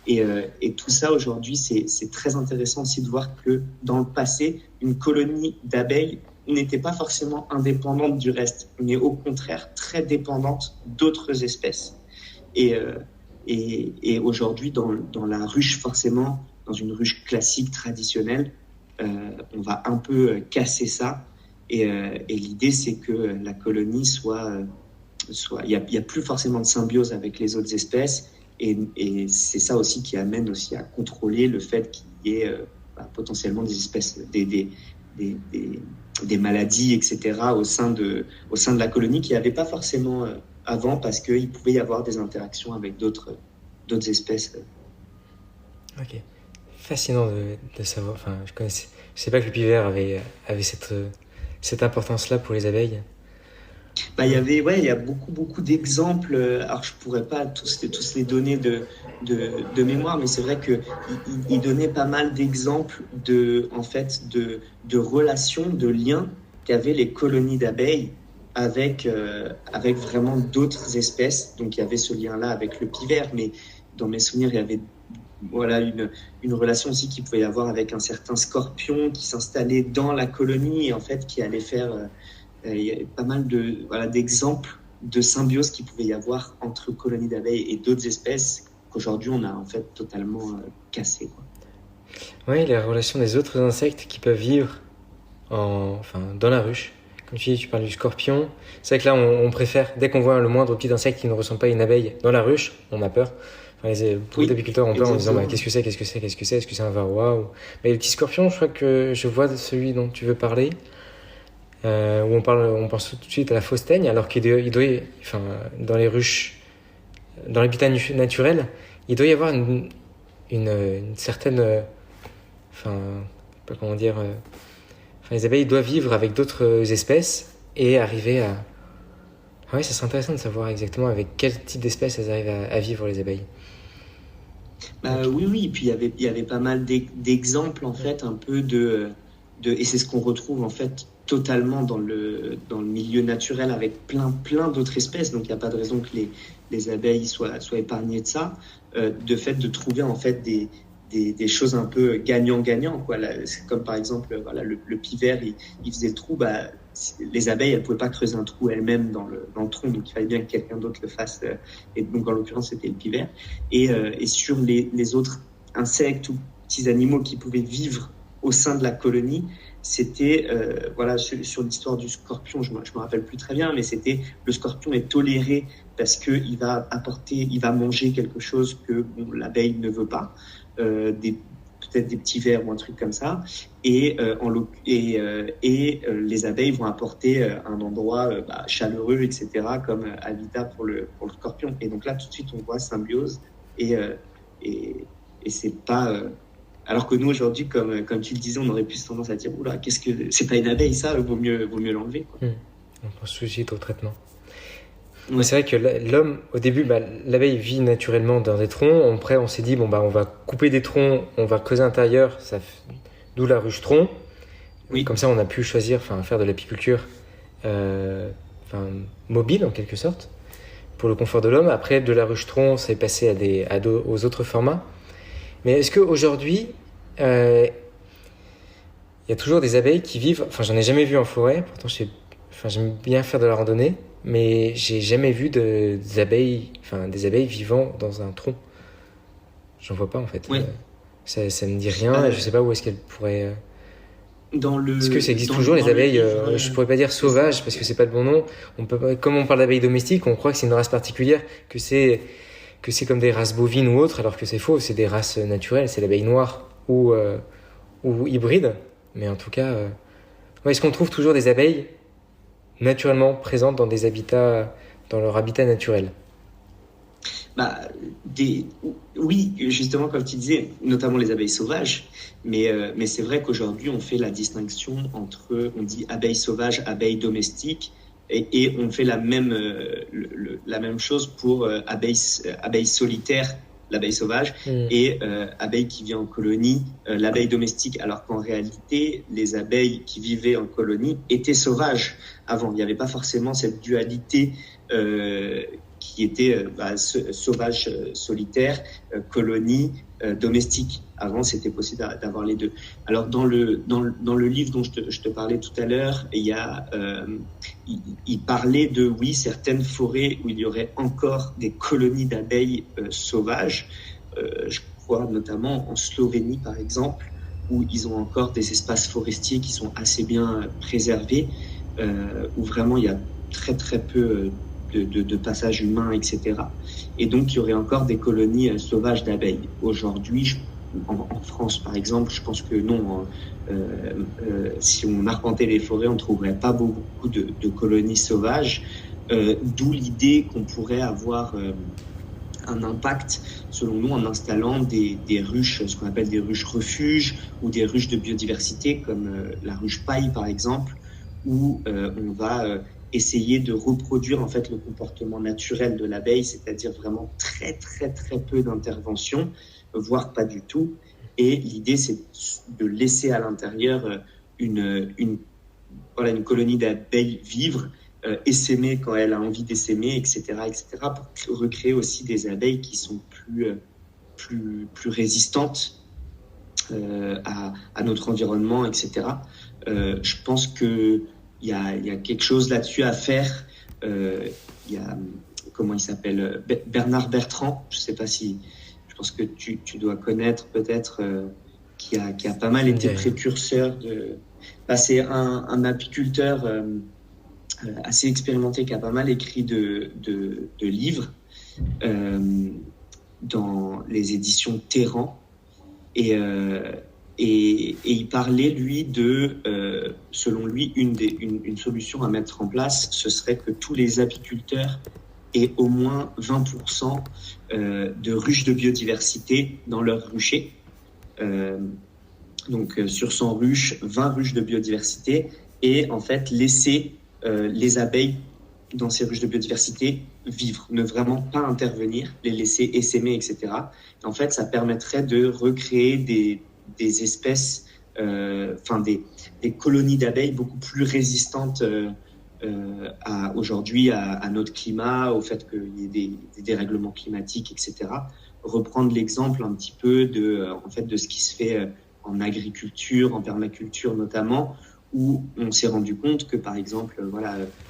Et tout ça aujourd'hui, c'est très intéressant aussi de voir que dans le passé, une colonie d'abeilles n'était pas forcément indépendante du reste, mais au contraire très dépendante d'autres espèces. Et aujourd'hui, dans la ruche, forcément, dans une ruche classique, traditionnelle, on va un peu casser ça. Et l'idée, c'est que la colonie il y a plus forcément de symbiose avec les autres espèces. Et c'est ça aussi qui amène aussi à contrôler le fait qu'il y ait potentiellement des espèces, des maladies, etc. au sein de la colonie qu'il n'y avait pas forcément avant parce qu'il pouvait y avoir des interactions avec d'autres espèces. Ok. Fascinant de savoir. Enfin, je sais pas que le pivert avait cette importance-là pour les abeilles. Il y a beaucoup d'exemples. Alors, je pourrais pas tous les donner de mémoire, mais c'est vrai que il donnait pas mal d'exemples de relations, de liens qu'avaient les colonies d'abeilles avec vraiment d'autres espèces. Donc, il y avait ce lien-là avec le pivert, mais dans mes souvenirs, il y avait une relation aussi qu'il pouvait y avoir avec un certain scorpion qui s'installait dans la colonie et en fait qui allait faire... il y a pas mal d'exemples de symbiose qu'il pouvait y avoir entre colonies d'abeilles et d'autres espèces qu'aujourd'hui on a en fait totalement cassé. Oui, la relation des autres insectes qui peuvent vivre dans la ruche. Comme tu dis, tu parles du scorpion. C'est vrai que là, on préfère, dès qu'on voit le moindre petit insecte qui ne ressemble pas à une abeille dans la ruche, on a peur. Beaucoup d'apiculteurs ont peur en disant qu'est-ce que c'est, est-ce que c'est un varroa Mais le petit scorpion, je crois que je vois celui dont tu veux parler. Où on pense tout de suite à la fausse teigne, alors qu'il dans les ruches, dans l'habitat naturel, il doit y avoir une certaine, les abeilles doivent vivre avec d'autres espèces et arriver à. Ah oui, ça serait intéressant de savoir exactement avec quel type d'espèces elles arrivent à vivre les abeilles. Oui, et puis il y avait pas mal d'exemples en fait un peu et c'est ce qu'on retrouve en fait totalement dans le milieu naturel avec plein d'autres espèces. Donc il n'y a pas de raison que les abeilles soient épargnées de ça. De fait de trouver en fait des choses un peu gagnant-gagnant, quoi. C'est comme par exemple le pivert, il faisait le trou. Les abeilles, elles pouvaient pas creuser un trou elles-mêmes dans le tronc, donc il fallait bien que quelqu'un d'autre le fasse. Et donc en l'occurrence, c'était le pivert. Et sur les autres insectes ou petits animaux qui pouvaient vivre au sein de la colonie, c'était sur l'histoire du scorpion, je me rappelle plus très bien, mais c'était le scorpion est toléré parce que il va manger quelque chose que l'abeille ne veut pas, des peut-être des petits vers ou un truc comme ça. Et les abeilles vont apporter un endroit chaleureux, etc., comme habitat pour le scorpion. Et donc là, tout de suite, on voit symbiose. Et c'est pas... alors que nous, aujourd'hui, comme tu le disais, on aurait plus tendance à dire, oula, c'est pas une abeille, ça, vaut mieux l'enlever, quoi. On pense tout de suite au traitement. Ouais. Mais c'est vrai que l'homme, au début, l'abeille vit naturellement dans des troncs. Après, on s'est dit, on va couper des troncs, on va creuser à l'intérieur, d'où la ruche tronc. Oui. Comme ça, on a pu choisir, faire de l'apiculture mobile, en quelque sorte, pour le confort de l'homme. Après, de la ruche tronc, c'est passé aux autres formats. Mais est-ce qu'aujourd'hui, il y a toujours des abeilles qui vivent... J'en ai jamais vu en forêt, pourtant j'aime bien faire de la randonnée, mais j'ai jamais vu des abeilles vivant dans un tronc. J'en vois pas, en fait. Oui. Ça me dit rien, et je sais pas où est-ce qu'elles pourraient... Est-ce que ça existe toujours, les abeilles je pourrais pas dire sauvages, parce que c'est pas le bon nom. Comme on parle d'abeilles domestiques, on croit que c'est une race particulière, que c'est comme des races bovines ou autres, alors que c'est faux, c'est des races naturelles, c'est l'abeille noire ou hybride. Mais en tout cas, est-ce qu'on trouve toujours des abeilles naturellement présentes dans leur habitat naturel? Oui, justement, comme tu disais, notamment les abeilles sauvages, mais c'est vrai qu'aujourd'hui, on fait la distinction entre, on dit abeilles sauvages, abeilles domestiques, et on fait la même chose pour abeilles solitaires, l'abeille sauvage, et abeille qui vit en colonie, l'abeille domestique, alors qu'en réalité, les abeilles qui vivaient en colonie étaient sauvages avant. Il n'y avait pas forcément cette dualité qui était sauvage, solitaire, colonie, domestique. Avant, c'était possible d'avoir les deux. Alors, dans le livre dont je te parlais tout à l'heure, il parlait de, certaines forêts où il y aurait encore des colonies d'abeilles sauvages. Je crois notamment en Slovénie, par exemple, où ils ont encore des espaces forestiers qui sont assez bien préservés, où vraiment il y a très, très peu de passages humains, etc. Et donc, il y aurait encore des colonies sauvages d'abeilles. Aujourd'hui, en France, par exemple, je pense que non. Si on arpentait les forêts, on ne trouverait pas beaucoup de colonies sauvages, d'où l'idée qu'on pourrait avoir un impact, selon nous, en installant des ruches, ce qu'on appelle des ruches refuges, ou des ruches de biodiversité, comme la ruche paille, par exemple, où on va essayer de reproduire en fait le comportement naturel de l'abeille, c'est-à-dire vraiment très très très peu d'intervention, voire pas du tout. Et l'idée, c'est de laisser à l'intérieur une colonie d'abeilles vivre, essaimer quand elle a envie d'essaimer, etc., pour recréer aussi des abeilles qui sont plus résistantes à notre environnement, etc. Je pense que il y a quelque chose là-dessus à faire. Il y a, comment il s'appelle, Bernard Bertrand, je sais pas si, je pense que tu dois connaître peut-être, qui a pas mal été précurseur c'est un apiculteur assez expérimenté qui a pas mal écrit de livres dans les éditions Terran, et il parlait, lui, selon lui, une solution à mettre en place, ce serait que tous les apiculteurs aient au moins 20% de ruches de biodiversité dans leur rucher. Donc, sur 100 ruches, 20 ruches de biodiversité, et en fait, laisser les abeilles dans ces ruches de biodiversité vivre, ne vraiment pas intervenir, les laisser essaimer, etc. Et en fait, ça permettrait de recréer des espèces, des colonies d'abeilles beaucoup plus résistantes aujourd'hui à notre climat, au fait qu'il y ait des dérèglements climatiques, etc. Reprendre l'exemple un petit peu de ce qui se fait en agriculture, en permaculture notamment, où on s'est rendu compte que, par exemple,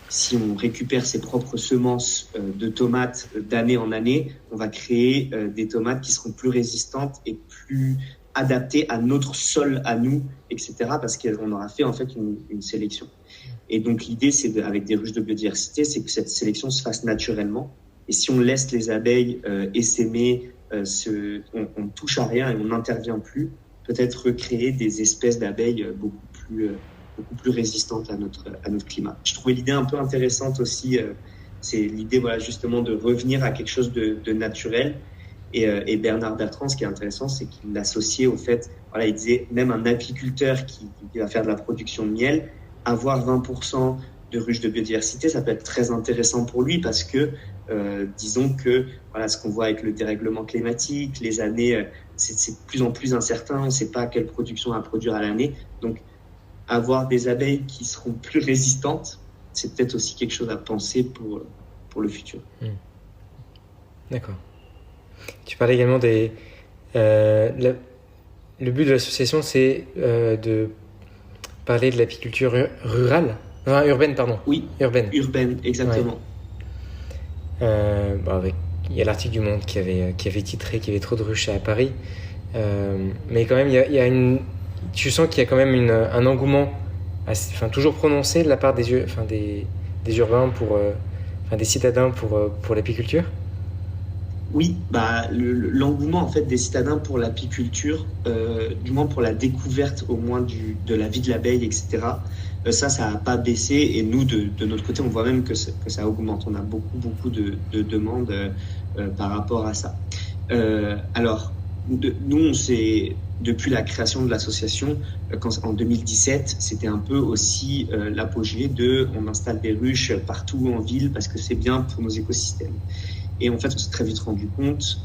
si on récupère ses propres semences de tomates d'année en année, on va créer des tomates qui seront plus résistantes et plus adaptées à notre sol, à nous, etc., parce qu'on aura fait en fait une sélection. Et donc l'idée, avec des ruches de biodiversité, c'est que cette sélection se fasse naturellement. Et si on laisse les abeilles essaimer, on ne touche à rien et on n'intervient plus, peut-être recréer des espèces d'abeilles beaucoup plus résistantes à notre climat. Je trouvais l'idée un peu intéressante aussi. C'est l'idée, voilà, justement, de revenir à quelque chose de naturel. Et Bernard Bertrand, ce qui est intéressant, c'est qu'il l'associait au fait, voilà, il disait même un apiculteur qui va faire de la production de miel, avoir 20% de ruches de biodiversité, ça peut être très intéressant pour lui parce que, disons que, voilà, ce qu'on voit avec le dérèglement climatique, les années, c'est de plus en plus incertain, on ne sait pas quelle production à produire à l'année. Donc, avoir des abeilles qui seront plus résistantes, c'est peut-être aussi quelque chose à penser pour le futur. D'accord. Tu parlais également le but de l'association, c'est de parler de l'apiculture urbaine, pardon. Oui, urbaine, exactement. Ouais. Il y a l'article du Monde qui avait titré qu'il y avait trop de ruches à Paris. Mais quand même, tu sens qu'il y a quand même un engouement toujours prononcé de la part des urbains des citadins pour l'apiculture. Oui, l'engouement en fait des citadins pour l'apiculture, du moins pour la découverte au moins de la vie de l'abeille, etc. Ça n'a pas baissé et nous de notre côté on voit même que ça augmente. On a beaucoup de demandes par rapport à ça. Alors nous depuis la création de l'association, en 2017, c'était un peu aussi l'apogée on installe des ruches partout en ville parce que c'est bien pour nos écosystèmes. Et en fait, on s'est très vite rendu compte,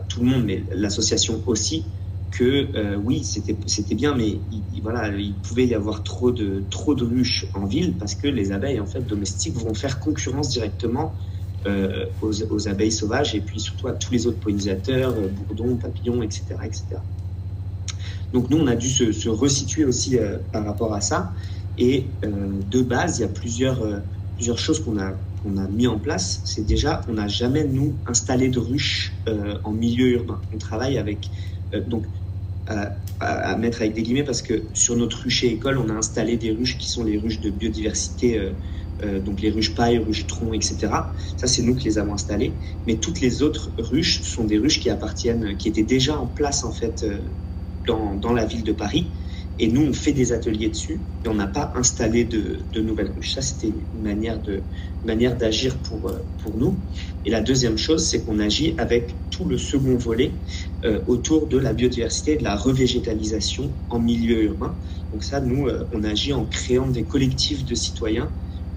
tout le monde, mais l'association aussi, que oui, c'était bien, mais il pouvait y avoir trop de ruches en ville parce que les abeilles en fait domestiques vont faire concurrence directement aux abeilles sauvages et puis surtout à tous les autres pollinisateurs, bourdons, papillons, etc., etc. Donc nous, on a dû se resituer aussi par rapport à ça. Et de base, il y a plusieurs choses qu'on a mis en place. C'est déjà, on n'a jamais, nous, installé de ruches en milieu urbain. On travaille avec... à mettre avec des guillemets, parce que sur notre rucher école, on a installé des ruches qui sont les ruches de biodiversité, donc les ruches paille, ruches tronc, etc. Ça, c'est nous qui les avons installées. Mais toutes les autres ruches sont des ruches qui étaient déjà en place, en fait, dans la ville de Paris. Et nous, on fait des ateliers dessus, et on n'a pas installé de nouvelles ruches. Ça, c'était une manière d'agir pour nous. Et la deuxième chose, c'est qu'on agit avec tout le second volet autour de la biodiversité et de la revégétalisation en milieu urbain. Donc ça, nous, on agit en créant des collectifs de citoyens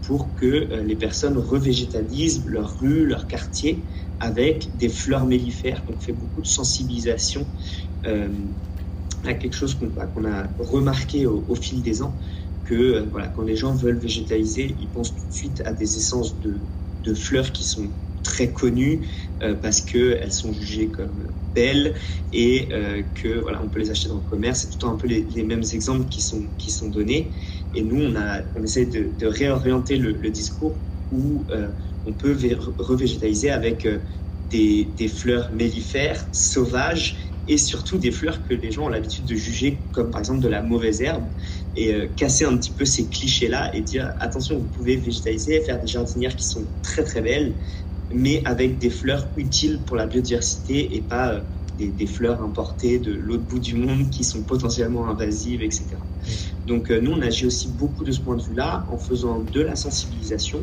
pour que les personnes revégétalisent leurs rues, leurs quartiers avec des fleurs mellifères. Donc on fait beaucoup de sensibilisation à quelque chose qu'on a remarqué au fil des ans, que quand les gens veulent végétaliser, ils pensent tout de suite à des essences de fleurs qui sont très connues parce qu'elles sont jugées comme belles et que on peut les acheter dans le commerce. C'est tout le temps un peu les mêmes exemples qui sont donnés. Et nous, on essaie de réorienter le discours où on peut revégétaliser avec des fleurs mellifères, sauvages, et surtout des fleurs que les gens ont l'habitude de juger comme par exemple de la mauvaise herbe, et casser un petit peu ces clichés-là et dire attention, vous pouvez végétaliser, faire des jardinières qui sont très très belles, mais avec des fleurs utiles pour la biodiversité et pas des fleurs importées de l'autre bout du monde qui sont potentiellement invasives, etc. Donc nous, on agit aussi beaucoup de ce point de vue-là en faisant de la sensibilisation,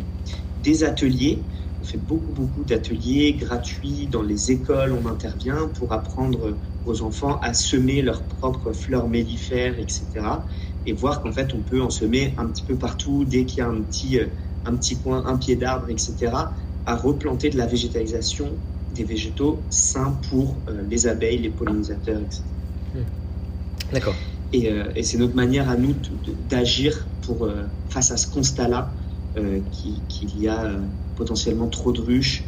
des ateliers. On fait beaucoup d'ateliers gratuits dans les écoles, on intervient pour apprendre aux enfants à semer leurs propres fleurs mellifères, etc. Et voir qu'en fait, on peut en semer un petit peu partout, dès qu'il y a un petit coin, un pied d'arbre, etc., à replanter de la végétalisation des végétaux sains pour les abeilles, les pollinisateurs, etc. D'accord. Et c'est notre manière à nous d'agir face à ce constat-là, qu'il y a potentiellement trop de ruches.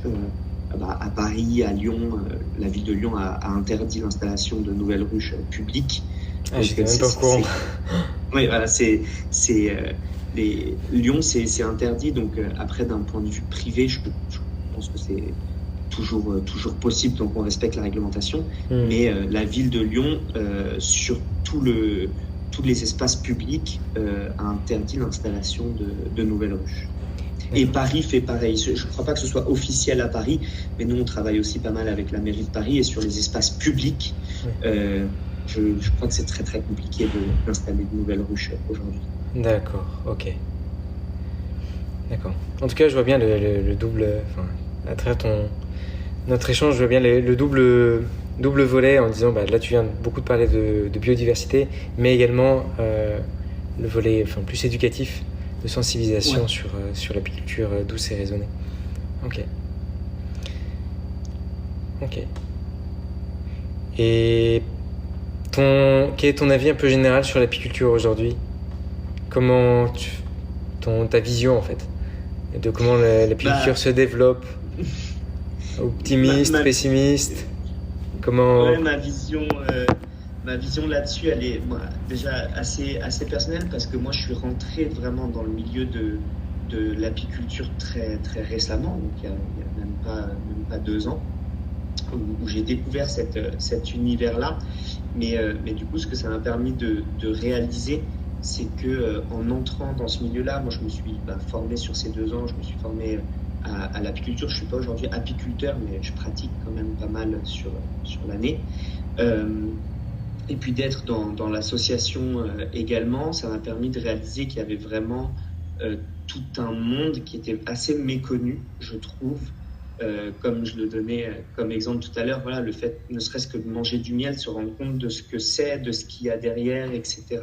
À Paris, à Lyon, la ville de Lyon a interdit l'installation de nouvelles ruches publiques. J'étais même pas au courant. Oui, voilà, Lyon, c'est interdit. Donc après, d'un point de vue privé, je pense que c'est toujours possible, donc on respecte la réglementation. Mais la ville de Lyon, sur tous les espaces publics, a interdit l'installation de nouvelles ruches. Et Paris fait pareil. Je ne crois pas que ce soit officiel à Paris, mais nous, on travaille aussi pas mal avec la mairie de Paris et sur les espaces publics. Je crois que c'est très, très compliqué d'installer de nouvelles ruches aujourd'hui. D'accord, ok. D'accord. En tout cas, je vois bien le double... Enfin, à travers notre échange, je vois bien le double volet en disant, là, tu viens beaucoup de parler de biodiversité, mais également le volet plus éducatif, de sensibilisation sur l'apiculture douce et raisonnée. Ok. Et quel est ton avis un peu général sur l'apiculture aujourd'hui? Comment ta vision en fait de comment l'apiculture se développe? Optimiste, pessimiste? Comment... Ouais, ma vision là-dessus, elle est déjà assez personnelle parce que moi, je suis rentré vraiment dans le milieu de l'apiculture très, très récemment, donc il y a même pas 2 ans, où j'ai découvert cet univers-là. Mais du coup, ce que ça m'a permis de réaliser, c'est que en entrant dans ce milieu-là, moi, je me suis formé sur ces 2 ans, je me suis formé à l'apiculture. Je suis pas aujourd'hui apiculteur, mais je pratique quand même pas mal sur l'année. Et puis d'être dans l'association également, ça m'a permis de réaliser qu'il y avait vraiment tout un monde qui était assez méconnu, je trouve. Comme je le donnais comme exemple tout à l'heure, voilà, le fait ne serait-ce que de manger du miel, se rendre compte de ce que c'est, de ce qu'il y a derrière, etc.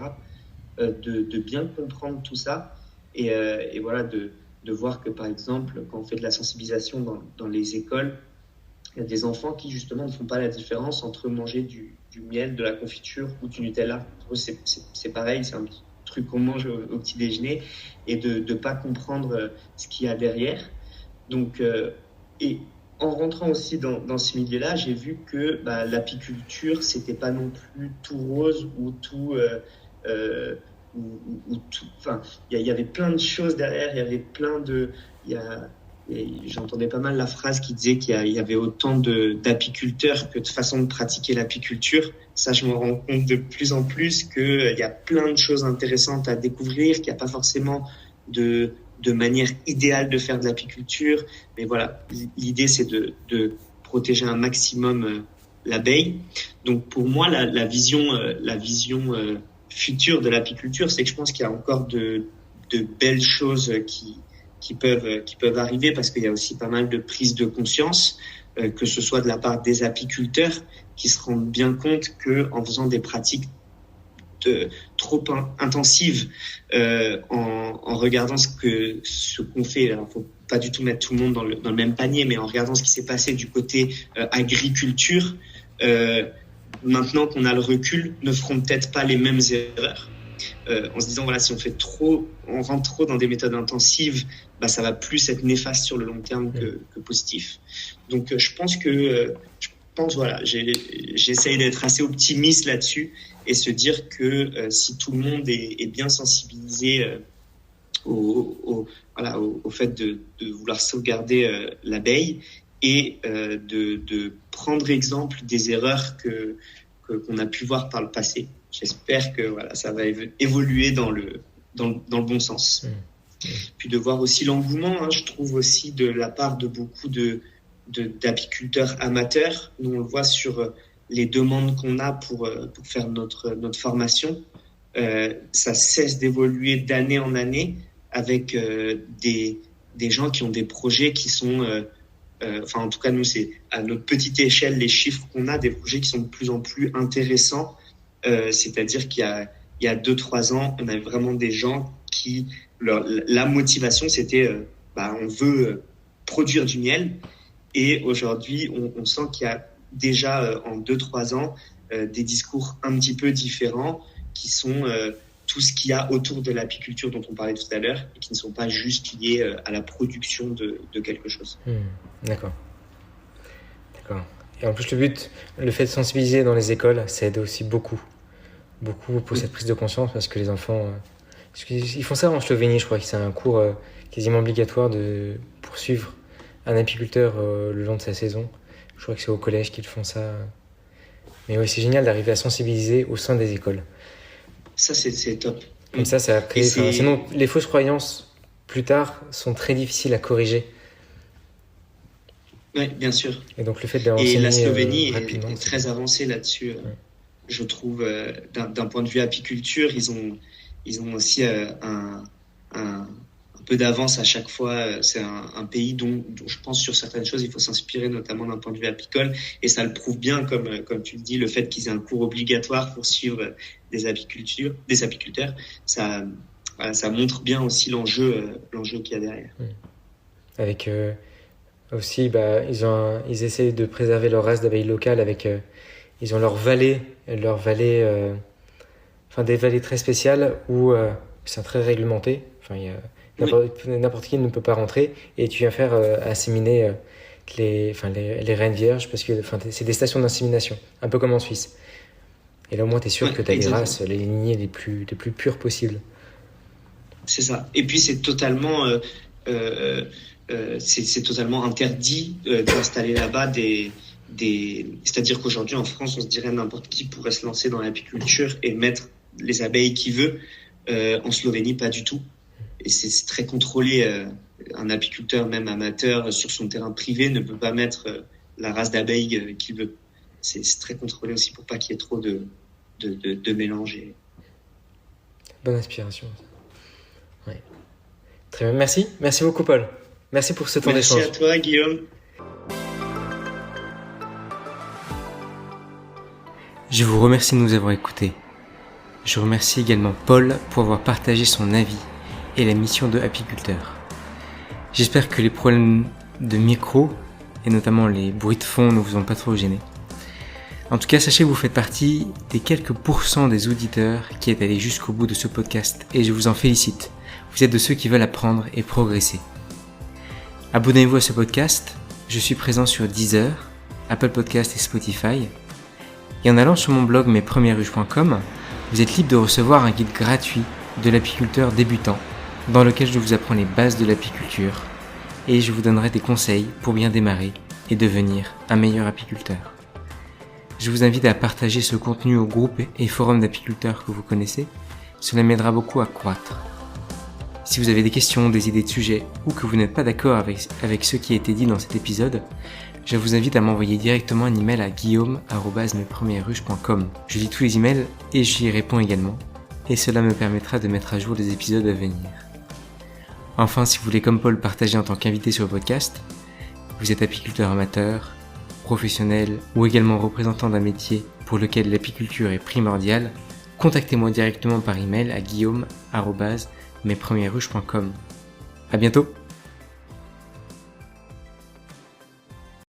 De bien comprendre tout ça et voilà, de voir que par exemple, quand on fait de la sensibilisation dans les écoles, il y a des enfants qui justement ne font pas la différence entre manger du miel, de la confiture ou du Nutella. Pour eux, c'est pareil, c'est un truc qu'on mange au petit déjeuner et de ne pas comprendre ce qu'il y a derrière. Donc, et en rentrant aussi dans ce milieu-là, j'ai vu que l'apiculture, c'était pas non plus tout rose ou tout... Enfin, il y avait plein de choses derrière, il y avait plein de... J'entendais pas mal la phrase qui disait qu'il y avait autant d'apiculteurs que de façons de pratiquer l'apiculture. Ça, je me rends compte de plus en plus qu'il y a plein de choses intéressantes à découvrir, qu'il n'y a pas forcément de manière idéale de faire de l'apiculture. Mais voilà, l'idée, c'est de protéger un maximum l'abeille. Donc, pour moi, la vision future de l'apiculture, c'est que je pense qu'il y a encore de belles choses qui peuvent arriver parce qu'il y a aussi pas mal de prise de conscience, que ce soit de la part des apiculteurs qui se rendent bien compte qu'en faisant des pratiques trop intensives, en regardant ce qu'on fait, alors faut pas du tout mettre tout le monde dans le même panier, mais en regardant ce qui s'est passé du côté agriculture, maintenant qu'on a le recul, ne feront peut-être pas les mêmes erreurs. En se disant, voilà, si on rentre trop dans des méthodes intensives, ça va plus être néfaste sur le long terme que positif. Donc, je pense, voilà, j'essaye d'être assez optimiste là-dessus et se dire que si tout le monde est bien sensibilisé au fait de vouloir sauvegarder l'abeille et de prendre exemple des erreurs qu'on a pu voir par le passé. J'espère que voilà, ça va évoluer dans le bon sens. Puis de voir aussi l'engouement, je trouve aussi de la part de beaucoup d'apiculteurs amateurs. Nous, on le voit sur les demandes qu'on a pour faire notre formation. Ça cesse d'évoluer d'année en année avec des gens qui ont des projets qui sont... en tout cas, nous, c'est à notre petite échelle, les chiffres qu'on a, des projets qui sont de plus en plus intéressants. C'est-à-dire qu'il y a 2-3 ans, on avait vraiment des gens qui... la motivation, c'était on veut produire du miel. Et aujourd'hui, on sent qu'il y a déjà en 2-3 ans des discours un petit peu différents qui sont tout ce qu'il y a autour de l'apiculture dont on parlait tout à l'heure et qui ne sont pas juste liés à la production de quelque chose. D'accord. Et en plus, le fait de sensibiliser dans les écoles, ça aide aussi beaucoup pour cette prise de conscience parce que les enfants... ils font ça en Slovénie, je crois que c'est un cours quasiment obligatoire de poursuivre un apiculteur le long de sa saison. Je crois que c'est au collège qu'ils font ça. Mais ouais, c'est génial d'arriver à sensibiliser au sein des écoles. Ça, c'est top. Comme ça crée... Sinon, les fausses croyances plus tard sont très difficiles à corriger. Oui, bien sûr. Et donc le fait de les Et la renseigner Slovénie rapidement, est très avancée là-dessus, je trouve. D'un point de vue apiculture, ils ont aussi un peu d'avance à chaque fois. C'est un pays dont je pense sur certaines choses, il faut s'inspirer, notamment d'un point de vue apicole. Et ça le prouve bien, comme tu le dis, le fait qu'ils aient un cours obligatoire pour suivre des apiculteurs, ça montre bien aussi l'enjeu qu'il y a derrière. Avec aussi, ils essaient de préserver leur race d'abeilles locales avec, ils ont leurs vallées, des vallées très spéciales où c'est très réglementé. Enfin, n'importe qui ne peut pas rentrer et tu viens faire asséminer les reines vierges parce que c'est des stations d'insémination, un peu comme en Suisse. Et là au moins tu es sûr que tu as les races, les lignées les plus pures possibles. C'est ça. Et puis c'est totalement interdit d'installer là-bas c'est-à-dire qu'aujourd'hui en France on se dirait n'importe qui pourrait se lancer dans l'apiculture et mettre les abeilles qu'il veut. En Slovénie pas du tout. Et c'est très contrôlé. Un apiculteur, même amateur, sur son terrain privé, ne peut pas mettre la race d'abeilles qu'il veut. C'est très contrôlé aussi pour pas qu'il y ait trop de mélange. Bonne inspiration. Ouais. Très bien, merci beaucoup Paul. Merci pour ce temps d'échange. Merci à toi Guillaume. Je vous remercie de nous avoir écoutés. Je remercie également Paul pour avoir partagé son avis et la mission de apiculteur. J'espère que les problèmes de micro et notamment les bruits de fond ne vous ont pas trop gêné. En tout cas, sachez que vous faites partie des quelques pourcents des auditeurs qui est allé jusqu'au bout de ce podcast et je vous en félicite. Vous êtes de ceux qui veulent apprendre et progresser. Abonnez-vous à ce podcast. Je suis présent sur Deezer, Apple Podcast et Spotify. Et en allant sur mon blog mespremiersruches.com, vous êtes libre de recevoir un guide gratuit de l'apiculteur débutant dans lequel je vous apprends les bases de l'apiculture et je vous donnerai des conseils pour bien démarrer et devenir un meilleur apiculteur. Je vous invite à partager ce contenu au groupe et forum d'apiculteurs que vous connaissez, cela m'aidera beaucoup à croître. Si vous avez des questions, des idées de sujets ou que vous n'êtes pas d'accord avec ce qui a été dit dans cet épisode, je vous invite à m'envoyer directement un email à guillaume@mespremiersruches.com. Je lis tous les emails et j'y réponds également, et cela me permettra de mettre à jour les épisodes à venir. Enfin, si vous voulez comme Paul partager en tant qu'invité sur le podcast, vous êtes apiculteur amateur, professionnel ou également représentant d'un métier pour lequel l'apiculture est primordiale, contactez-moi directement par email à guillaume@mespremiersruches.com. À bientôt!